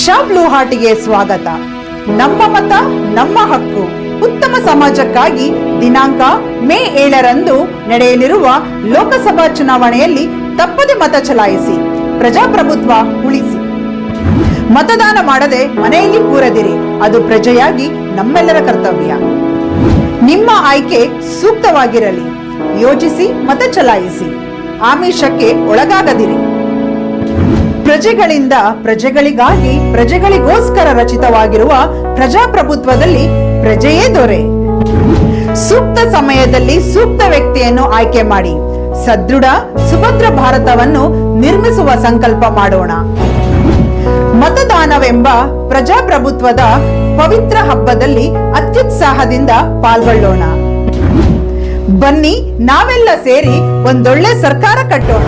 ಶಾಬ್ಲು ಹಾಟಿಗೆ ಸ್ವಾಗತ. ನಮ್ಮ ಮತ ನಮ್ಮ ಹಕ್ಕು. ಉತ್ತಮ ಸಮಾಜಕ್ಕಾಗಿ ದಿನಾಂಕ ಮೇ 7ರಂದು ನಡೆಯಲಿರುವ ಲೋಕಸಭಾ ಚುನಾವಣೆಯಲ್ಲಿ ತಪ್ಪದೆ ಮತ ಚಲಾಯಿಸಿ. ಪ್ರಜಾಪ್ರಭುತ್ವ ಉಳಿಸಿ. ಮತದಾನ ಮಾಡದೆ ಮನೆಯಲ್ಲಿ ಕೂರದಿರಿ. ಅದು ಪ್ರಜೆಯಾಗಿ ನಮ್ಮೆಲ್ಲರ ಕರ್ತವ್ಯ. ನಿಮ್ಮ ಆಯ್ಕೆ ಸೂಕ್ತವಾಗಿರಲಿ. ಯೋಚಿಸಿ ಮತ ಚಲಾಯಿಸಿ. ಆಮಿಷಕ್ಕೆ ಒಳಗಾಗದಿರಿ. ಪ್ರಜೆಗಳಿಂದ ಪ್ರಜೆಗಳಿಗಾಗಿ ಪ್ರಜೆಗಳಿಗೋಸ್ಕರ ರಚಿತವಾಗಿರುವ ಪ್ರಜಾಪ್ರಭುತ್ವದಲ್ಲಿ ಪ್ರಜೆಯೇ ದೊರೆ. ಸೂಕ್ತ ಸಮಯದಲ್ಲಿ ಸೂಕ್ತ ವ್ಯಕ್ತಿಯನ್ನು ಆಯ್ಕೆ ಮಾಡಿ ಸದೃಢ ಸುಭದ್ರ ಭಾರತವನ್ನು ನಿರ್ಮಿಸುವ ಸಂಕಲ್ಪ ಮಾಡೋಣ. ಮತದಾನವೆಂಬ ಪ್ರಜಾಪ್ರಭುತ್ವದ ಪವಿತ್ರ ಹಬ್ಬದಲ್ಲಿ ಅತ್ಯುತ್ಸಾಹದಿಂದ ಪಾಲ್ಗೊಳ್ಳೋಣ. ಬನ್ನಿ, ನಾವೆಲ್ಲ ಸೇರಿ ಒಂದೊಳ್ಳೆ ಸರ್ಕಾರ ಕಟ್ಟೋಣ.